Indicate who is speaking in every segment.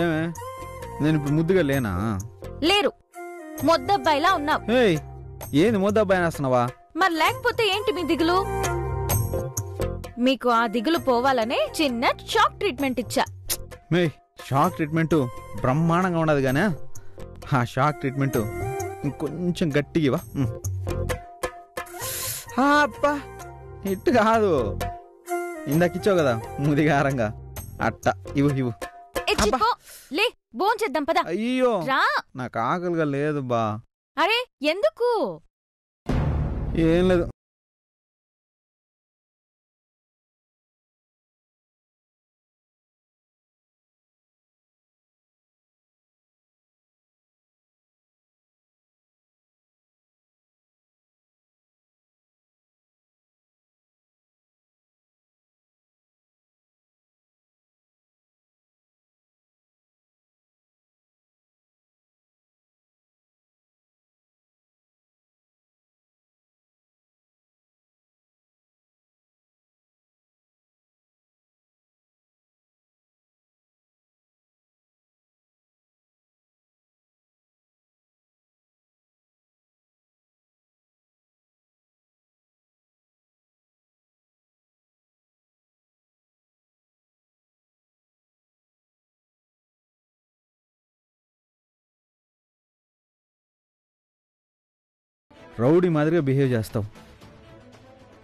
Speaker 1: ఏమే నేను ఇప్పుడు ముద్దుగా లేనా?
Speaker 2: లేరు, మొద్దబ్బాయిలా ఉన్నావు.
Speaker 1: ఏయ్ ఏంది ముద్దబ్బాయి వేస్తున్నావా?
Speaker 2: మరి లేకపోతే ఏంటి మీ దిగులు? మీకు ఆ దిగులు పోవాలనే చిన్న షాక్ ట్రీట్మెంట్ ఇచ్చా.
Speaker 1: మే షాక్ ట్రీట్మెంట్ బ్రహ్మాండంగా ఉండదు గానే ఆ షాక్ ట్రీట్మెంట్ ఇంకొంచెం గట్టిగా అబ్బా ఇట్టు కాదు, ఇందాక ఇచ్చావు కదా ముదిగారంగా అట్ట ఇవ్వు ఇవ్వు.
Speaker 2: లే భోంచేద్దాం పద.
Speaker 1: అయ్యో
Speaker 2: రా,
Speaker 1: నాకు ఆకలిగా లేదు బా.
Speaker 2: అరే ఎందుకు?
Speaker 1: ఏం లేదు. రౌడీ మాదిరిగా బిహేవ్ చేస్తావు.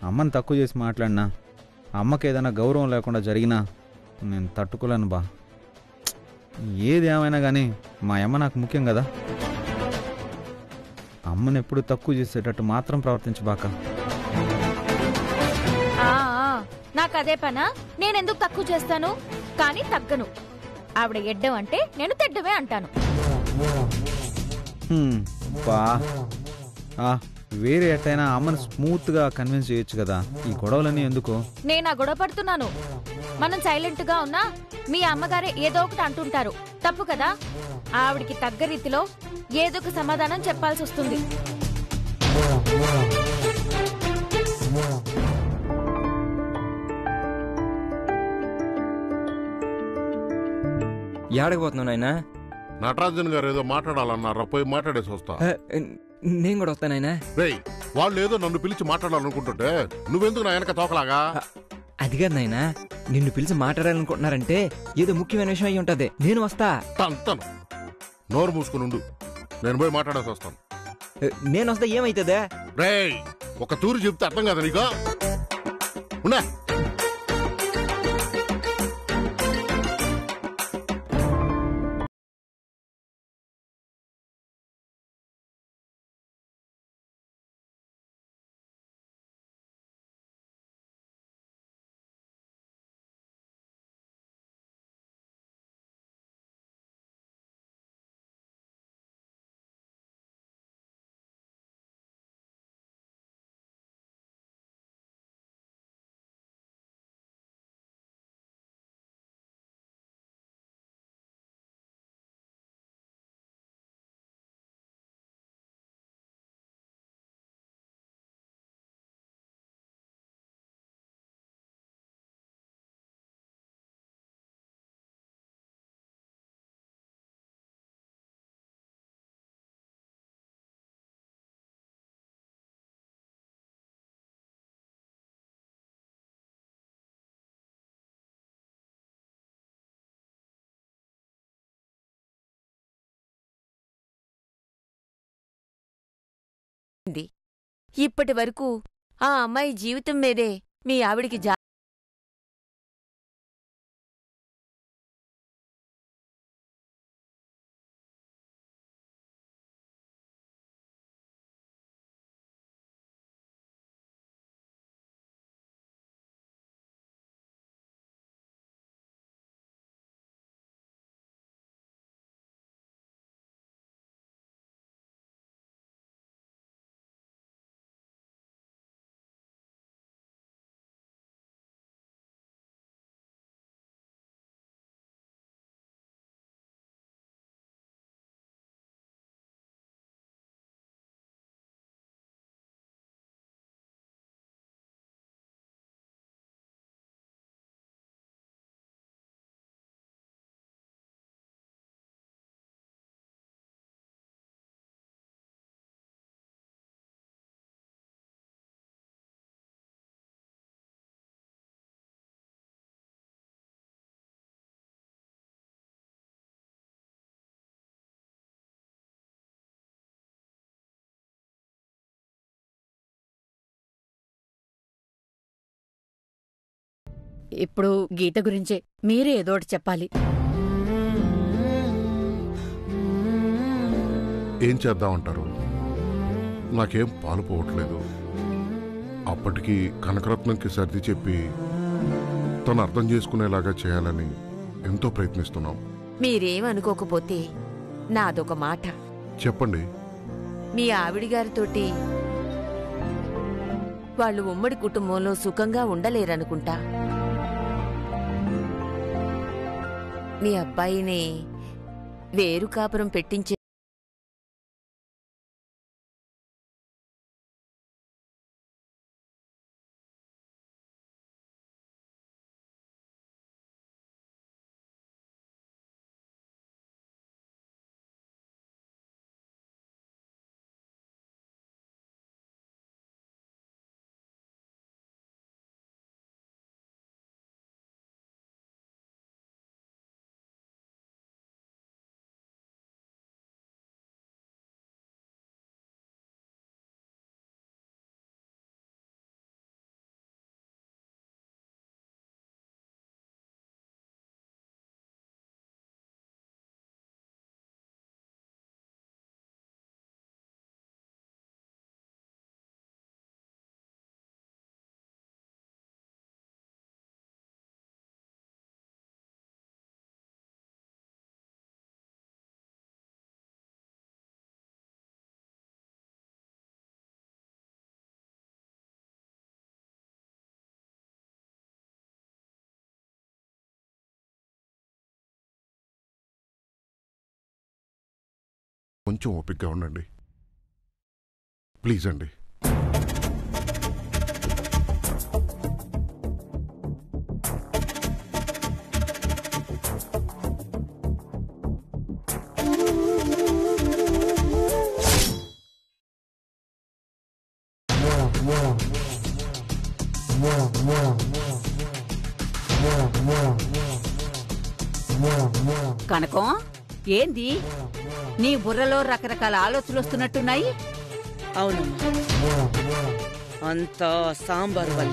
Speaker 1: అమ్మని తక్కువ చేసి మాట్లాడినా, అమ్మకి ఏదైనా గౌరవం లేకుండా జరిగినా నేను తట్టుకోలేను బా. ఏది ఏమైనా కానీ మా అమ్మ నాకు ముఖ్యం కదా. అమ్మని ఎప్పుడు తక్కువ చేసేటట్టు మాత్రం ప్రవర్తించబాక.
Speaker 2: నాకు అదే పనా? నేనెందుకు తక్కువ చేస్తాను? కానీ తగ్గను. ఆవిడ ఎడ్డం అంటే నేను తెడ్డమే అంటాను.
Speaker 1: బా వేరే ఎట్టయినా అమ్మని స్మూత్ గా కన్విన్స్ చేయొచ్చు కదా, ఈ గొడవలన్నీ ఎందుకు?
Speaker 2: నేను ఆ గొడవ పడుతున్నాను. మనం సైలెంట్ గా ఉన్నా మీ అమ్మగారే ఏదో ఒకటి అంటుంటారు, తప్పు కదా. ఆవిడికి తగ్గ రీతిలో ఏదో ఒక సమాధానం చెప్పాల్సి వస్తుంది.
Speaker 3: ఏడకపోతున్నావు నాయనా?
Speaker 4: నటరాజన్ గారు ఏదో మాట్లాడాలన్నారా, పోయి మాట్లాడేసి వస్తా.
Speaker 3: నేను కూడా వస్తానైనా.
Speaker 4: రేయ్ వాళ్ళు ఏదో నన్ను పిలిచి మాట్లాడాలనుకుంటుంటే నువ్వెందుకు నా వెనక తోకలాగా?
Speaker 3: అది కాదు నాయనా, నిన్ను పిలిచి మాట్లాడాలనుకుంటున్నారంటే ఏదో ముఖ్యమైన విషయం అయ్యి ఉంటది. నేను వస్తా.
Speaker 4: తంతను నోరు మూసుకుని ఉండు, నేను పోయి మాట్లాడేసి వస్తాను.
Speaker 3: నేను వస్తా, ఏమైతుందా?
Speaker 4: రేయ్ ఒక తూరు చెప్తే అర్థం కదా నీకు? ఉన్నా
Speaker 5: ఇప్పటి వరకు ఆ అమ్మాయి జీవితం మీదే మీ ఆవిడికి
Speaker 6: ఇప్పుడు గీత గురించే మీరే ఏదోటి చెప్పాలి.
Speaker 4: ఏం చేద్దామంటారు? నాకేం పాలు పోవట్లేదు. అప్పటికి కనకరత్నంకి సర్ది చెప్పి తను అర్థం చేసుకునేలాగా చేయాలని ఎంతో ప్రయత్నిస్తున్నాం.
Speaker 5: మీరేమనుకోకపోతే నాదొక మాట.
Speaker 4: చెప్పండి.
Speaker 5: మీ ఆవిడిగారితోటి వాళ్ళు ఉమ్మడి కుటుంబంలో సుఖంగా ఉండలేరనుకుంటా. మీ అబ్బాయిని వేరు కాపురం పెట్టించే
Speaker 4: కొంచెం ఓపికగా ఉండండి ప్లీజ్ అండి.
Speaker 6: కనకం, ఏంది నీ బుర్రలో రకరకాల ఆలోచనలు వస్తున్నట్టున్నాయి?
Speaker 7: అవునమ్మా, అంతా సాంబారు వల్ల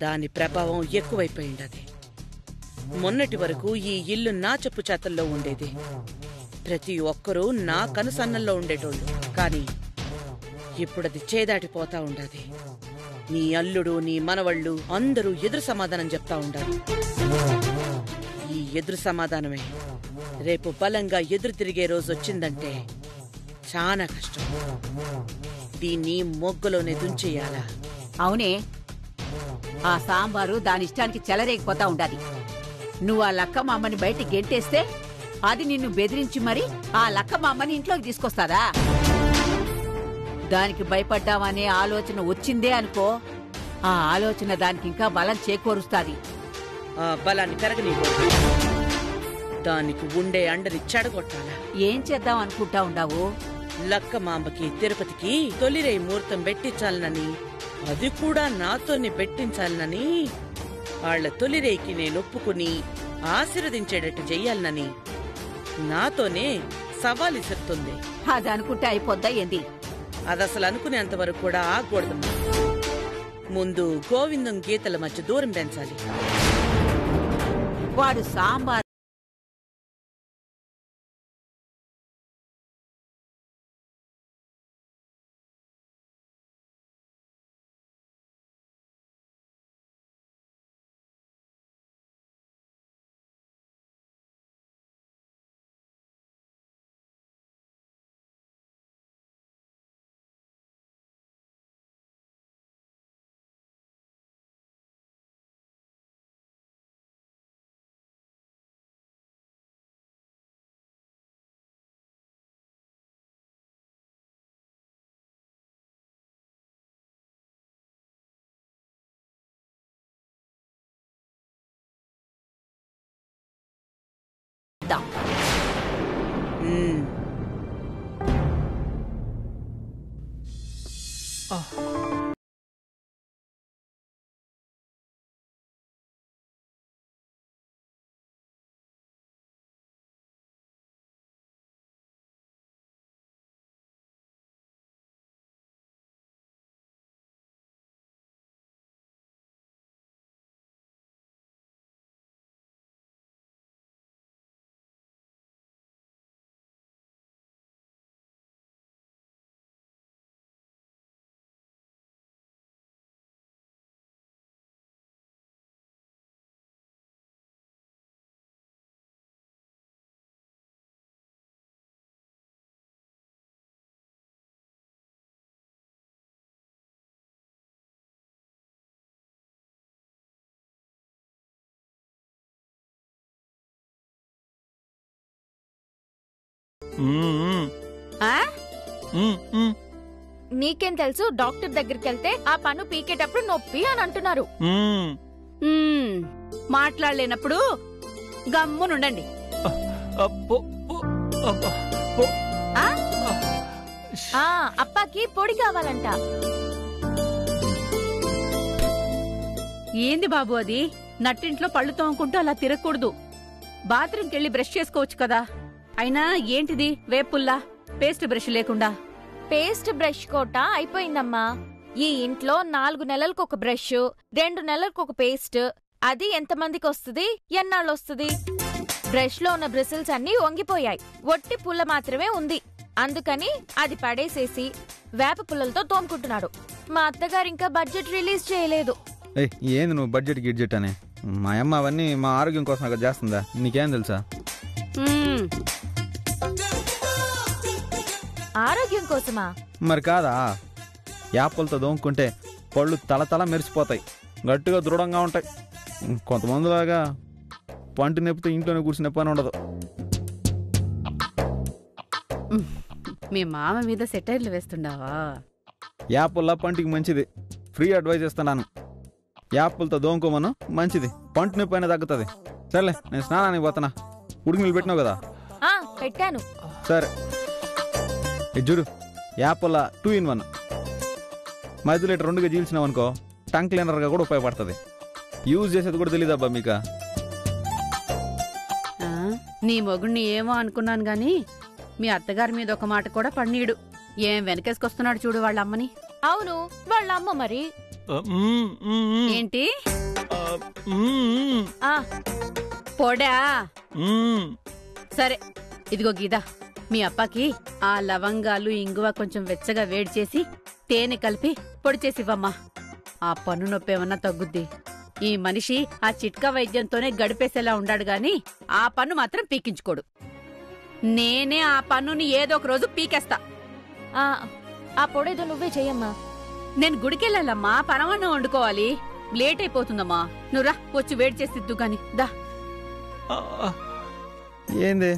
Speaker 7: దాని ప్రభావం ఎక్కువైపోయిందది. మొన్నటి వరకు ఈ ఇల్లు నా చెప్పు చేతల్లో ఉండేది. ప్రతి ఒక్కరూ నా కనుసన్నల్లో ఉండేటోళ్ళు. కాని ఇప్పుడది చేదాటిపోతా ఉండది. నీ అల్లుడు, నీ మనవళ్ళు అందరూ ఎదురు సమాధానం చెప్తా ఉండాలి. ఈ ఎదురు సమాధానమే రేపు బలంగా ఎదురు తిరిగే రోజొచ్చిందంటే చాలా కష్టం. దీన్ని మొగ్గలోనే దుంచెయ్యాలా?
Speaker 6: అవునే, ఆ సాంబారు దానిష్టానికి చెలరేగిపోతా ఉండాలి. నువ్వు ఆ లక్క మామ్మని బయటికి గెంటేస్తే అది నిన్ను బెదిరించి మరి ఆ లక్క మామ్మని ఇంట్లోకి తీసుకొస్తాదా? దానికి భయపడ్డామనే ఆలోచన వచ్చిందే అనుకో, ఆ ఆలోచన దానికి ఇంకా బలం చేకూరుస్తాది.
Speaker 7: ఆ బలాన్ని పెరగనీయకూడదు. దానికి ఉండే అండని చెడగొట్టాలా?
Speaker 6: ఏం చేద్దాం అనుకుంటా ఉండావు?
Speaker 7: లక్క మాంబకి తిరుపతికి తొలిరై ముహూర్తం పెట్టించాలనని, అది కూడా నాతోనే పెట్టించాలనని, వాళ్ల తొలిరేయికి నేను ఒప్పుకుని ఆశీర్వదించేటట్టు చెయ్యాలనని నాతోనే సవాల్ ఇసురుతుంది.
Speaker 6: అది అనుకుంటే అయిపోద్దా ఏంది?
Speaker 7: అదసలు అనుకునేంత వరకు కూడా ఆగకూడదమ్మా. ముందు గోవిందం గీతల మధ్య దూరం పెంచాలి.
Speaker 6: వాడు సాంబార్ ఆ?
Speaker 2: నీకేం తెలుసు? డాక్టర్ దగ్గరికి వెళ్తే ఆ పన్ను పీకేటప్పుడు నొప్పి అని అంటున్నారు.
Speaker 6: ఉమ్, మాట్లాడలేనప్పుడు గమ్మునుండండి. ఆ?
Speaker 2: ఆ అప్పాకి పొడి కావాలంట.
Speaker 6: ఏంది బాబు అది? నట్టింట్లో పళ్ళు తోముకుంటూ అలా తిరగకూడదు. బాత్రూంకి వెళ్ళి బ్రష్ చేసుకోవచ్చు కదా. అయినా ఏంటిది వేపుల్లా పేస్ట్ బ్రష్ లేకుండా?
Speaker 2: పేస్ట్ బ్రష్ కోట అయిపోయిందమ్మా. ఈ ఇంట్లో 4 నెలలకు ఒక బ్రష్, 2 నెలలకు ఒక పేస్ట్. అది ఎంతమందికి వస్తుంది? ఎన్నాళ్ళు వస్తుంది? బ్రష్ లో ఉన్న బ్రిసిల్స్ అన్నీ వంగిపోయాయి. ఒట్టి పుల్ల మాత్రమే ఉంది. అందుకని అది పడేసేసి వేప పుల్లలతో తోముకుంటున్నాడు. మా అత్తగారు ఇంకా బడ్జెట్ రిలీజ్ చేయలేదు.
Speaker 1: ఏంది నువ్వు బడ్జెట్ గిడ్జెట్ అని? మా అమ్మ అవన్నీ మా ఆరోగ్యం కోసం అక్కడ చేస్తుందా? నీకేం తెలుసా?
Speaker 2: ఆరోగ్యం కోసమా?
Speaker 1: మరి కాదా? యాపలతో దోముకుంటే పళ్ళు తల మెరిసిపోతాయి, గట్టిగా దృఢంగా ఉంటాయి. కొంతమందిలాగా పంటి నొప్పితో ఇంట్లోనే కూర్చునే పని ఉండదు.
Speaker 6: మీ మామ మీద సెటైర్లు వేస్తుండావా?
Speaker 1: యాపల్లా పంటికి మంచిది. ఫ్రీ అడ్వైజ్ ఇస్తున్నాను. యాపలతో దోముకోమను, మంచిది. పంటి నొప్పి అయినా తగ్గుతుంది. సర్లే, నేను స్నానానికి పోతున్నా. ఉడికి నీళ్ళు పెట్టినావు కదా?
Speaker 2: పెట్టాను.
Speaker 1: సరే, ఇది చూడు. యాపల్ల 2 in 1. మధ్యలో 2గా చీల్చినావు అనుకో, టంగ్ క్లీనర్గా కూడా ఉపయోగపడుతుంది. యూజ్ చేసేది కూడా తెలియదబ్బా మీకు.
Speaker 6: నీ మొగుడిని ఏమో అనుకున్నాను గాని మీ అత్తగారి మీద ఒక మాట కూడా పన్నీడు. ఏం వెనకేసుకొస్తున్నాడు చూడు వాళ్ళ అమ్మని.
Speaker 2: అవును, వాళ్ళ అమ్మ మరి.
Speaker 6: ఏంటి
Speaker 2: ఆ
Speaker 6: పొడా? సరే, ఇదిగో గీదా, మీ అప్పకి ఆ లవంగాలు ఇంగువ కొంచెం వెచ్చగా వేడి చేసి తేనె కలిపి పొడి చేసివ్వమ్మా. ఆ పన్ను నొప్పి ఏమన్నా తగ్గుద్ది. ఈ మనిషి ఆ చిట్కా వైద్యంతోనే గడిపేసేలా ఉండాడు గాని ఆ పన్ను మాత్రం పీకించుకోడు. నేనే ఆ పన్నుని ఏదో ఒక రోజు పీకేస్తా.
Speaker 2: ఆ పొడేదో నువ్వే చెయ్యమ్మా.
Speaker 6: నేను గుడికెళ్ళాలమ్మా, పరమాన్నం వండుకోవాలి. లేట్ అయిపోతుందమ్మా. నువ్వురా, వచ్చి వేడి చేసిద్దు గాని దా.
Speaker 1: ఏంది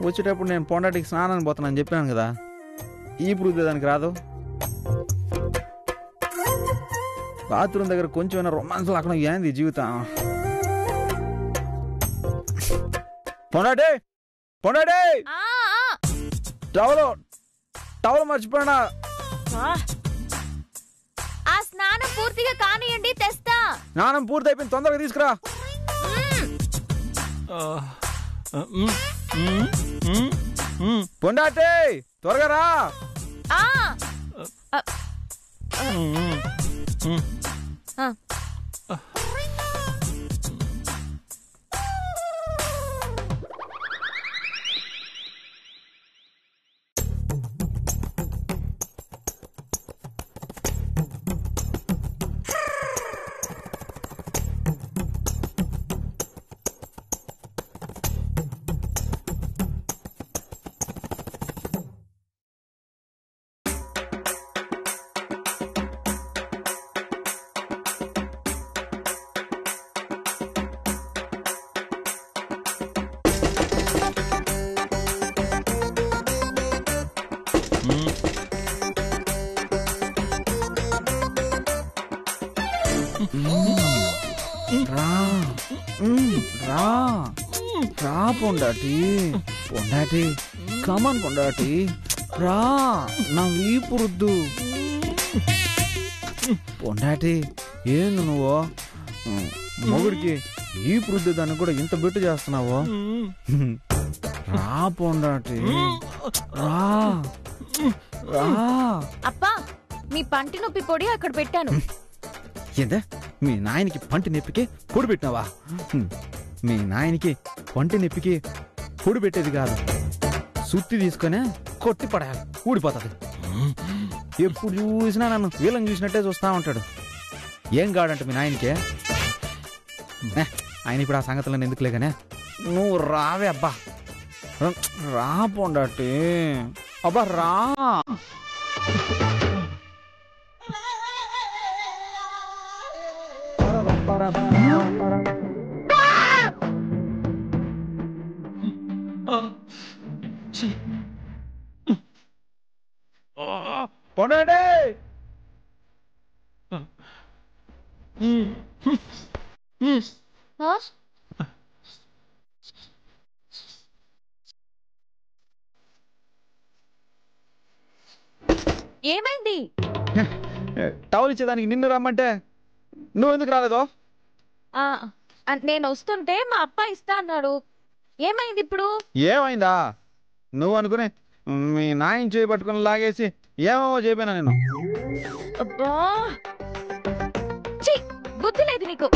Speaker 1: వచ్చేటప్పుడు నేను పొండాటికి స్నానానికి పోతానని చెప్పాను కదా, ఇప్పుడు దానికి రాదు. బాత్రూమ్ దగ్గర కొంచెం రొమాన్స్ లాకుండా ఏంది జీవితం. పొండాటి పొండాటి టవల్ మర్చిపోయినా.
Speaker 2: ఆ స్నానం పూర్తిగా కానియండి, తెస్తా.
Speaker 1: స్నానం పూర్తి అయిపోయింది, తొందరగా తీసుకురా. పొండాటి త్వరగా రా. రా పొండాటి, పొండాటి కమన్ పొండాటి రా, నా వీపు రుద్దు. పొండాటి ఏంది నువ్వు మొగుడికి వీపు రుద్దు దాన్ని కూడా ఇంత బిట్టు చేస్తున్నావు? రా పొండాటి రా రా.
Speaker 2: అప్పా, మీ పంటి నొప్పి పొడి అక్కడ పెట్టాను.
Speaker 1: ఏందా మీ నాయనకి పంటి నొప్పికి పొడి పెట్టినావా? మీ నాయనకి పంటి నొప్పికి పొడి పెట్టేది కాదు, సుత్తి తీసుకొని కొట్టి పడాలి, ఊడిపోతుంది. ఎప్పుడు చూసినా నన్ను వీళ్ళని చూసినట్టే చూస్తా ఉంటాడు. ఏం కాడంట మీ నాయనకి? ఆయన ఇప్పుడు ఆ సంగతులను ఎందుకులే కానీ నువ్వు రావే. అబ్బా రా పొండాటి, అబ్బా రా. కొండండి.
Speaker 2: ఏమైంది?
Speaker 1: టవల్ ఇచ్చేదానికి నిన్ను రమ్మంటే నువ్వెందుకు రాలేదో?
Speaker 2: నేను వస్తుంటే మా అప్ప ఇస్తా అన్నాడు. ఏమైంది ఇప్పుడు?
Speaker 1: ఏమైందా? నువ్వు అనుకునే మీ నాయన చేయి పట్టుకుని లాగేసి ఏమేమో చెప్పానా నేను.
Speaker 2: అబ్బా బుద్ధి లేదు నీకు.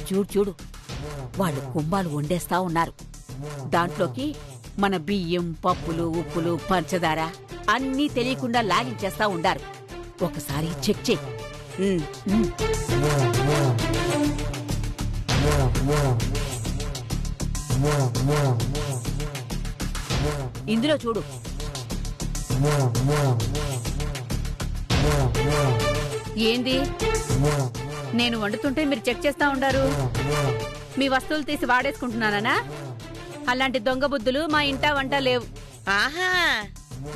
Speaker 6: చూడు చూడు, వాళ్ళు కుంభాలు వండేస్తా ఉన్నారు. దాంట్లోకి మన బియ్యం, పప్పులు, ఉప్పులు, పంచదార అన్నీ తెలియకుండా లాగించేస్తా ఉండారు. ఒకసారి చెక్ చెయ్యి. ఇందులో చూడు. ఏంది? నేను వండుతుంటే మీరు చెక్ చేస్తా ఉండారు. మీ వస్తువులు తీసి వాడేసుకుంటున్నానా? అలాంటి దొంగ బుద్ధులు మా ఇంటా వంట లేవు.
Speaker 7: ఆహా,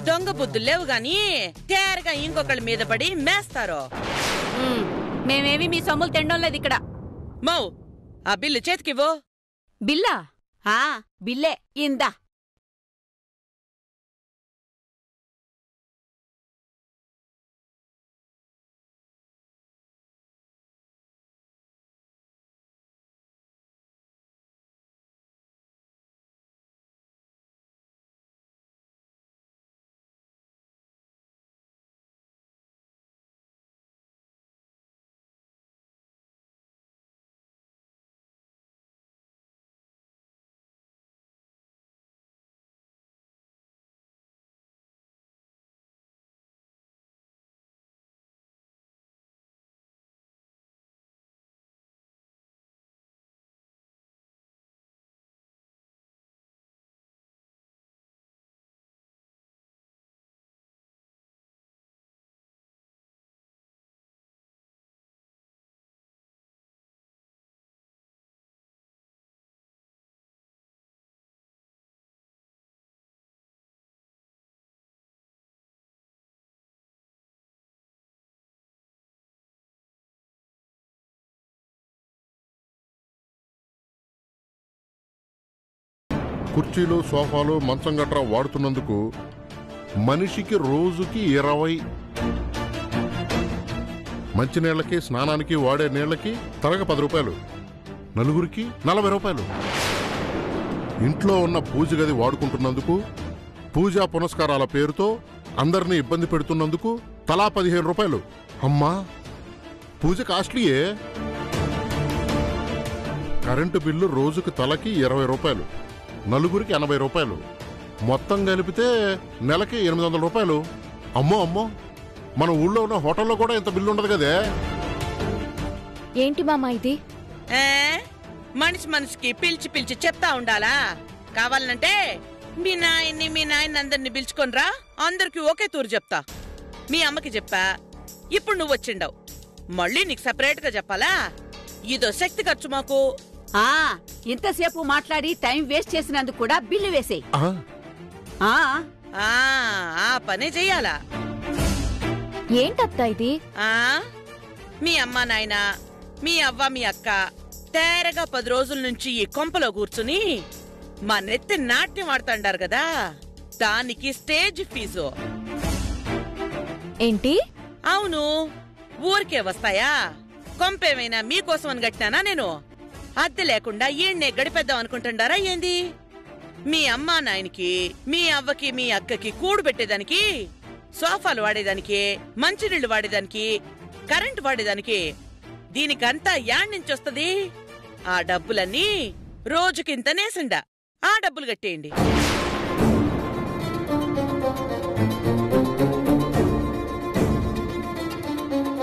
Speaker 7: దొంగ బుద్ధులు లేవు గాని తేరగా ఇంకొకళ్ళ మీద పడి మేస్తారు.
Speaker 6: మేమేమి మీ సొమ్ములు తినడం లేదు ఇక్కడ.
Speaker 7: మౌ, ఆ బిల్లు చేతికివ్వు.
Speaker 6: బిల్లా? బిల్లే ఇందా.
Speaker 4: కుర్చీలు, సోఫాలు, మంచం గట్రా వాడుతున్నందుకు మనిషికి రోజుకి 20. మంచినీళ్ళకి, స్నానానికి వాడే నీళ్లకి తరగ 10 రూపాయలు. నలుగురికి 40 రూపాయలు. ఇంట్లో ఉన్న పూజ గది వాడుకుంటున్నందుకు, పూజా పునస్కారాల పేరుతో అందరినీ ఇబ్బంది పెడుతున్నందుకు తలా 15 రూపాయలు. అమ్మా, పూజ కాస్ట్లీయే. కరెంటు బిల్లు రోజుకు తలకి 20 రూపాయలు. నలుగురికి 80 రూపాయలు. మొత్తం కలిపితే నెలకి 800 రూపాయలు. అమ్మో అమ్మో, మన ఊళ్ళో ఉన్న హోటల్లో కూడా ఇంత బిల్లు ఉండదు కదే.
Speaker 2: ఏంటి మామ ఇది?
Speaker 7: మనిషి మనిషికి పిలిచి పిలిచి చెప్తా ఉండాలా? కావాలంటే మీ నాయన్ని అందరిని పిలుచుకొనిరా, అందరికి ఒకే తూరు చెప్తా. మీ అమ్మకి చెప్పా, ఇప్పుడు నువ్వు వచ్చిండవు, మళ్ళీ నీకు సపరేట్ గా చెప్పాలా? ఇదో శక్తి ఖర్చు మాకు.
Speaker 6: ఇంతసేపు మాట్లాడి టైం వేస్ట్ చేసినందుకు కూడా బిల్లు వేసేయ్.
Speaker 7: ఆ పనే చెయ్యాలా?
Speaker 2: ఏంటత్తా ఇది?
Speaker 7: మీ అమ్మ నాయన, మీ అవ్వ, మీ అక్క తేరగా 10 రోజుల నుంచి ఈ కొంపలో కూర్చుని మా నెత్తి నాట్యం ఆడుతుండారు కదా, దానికి స్టేజ్ ఫీజు.
Speaker 2: ఏంటి?
Speaker 7: అవును, ఊరికే వస్తాయా? కొంపేమైనా మీకోసం అని కట్టినానా నేను? అద్దె లేకుండా ఈయన్నే గడిపేద్దాం అనుకుంటుండారా ఏంది? మీ అమ్మా నాయనకి, మీ అవ్వకి, మీ అక్కకి కూడు పెట్టేదానికి, సోఫాలు వాడేదానికి, మంచినీళ్లు వాడేదానికి, కరెంటు వాడేదానికి, దీనికంతా యాడ్నించొస్తది? ఆ డబ్బులన్నీ రోజుకింత నేసిండా, ఆ డబ్బులు కట్టేయండి.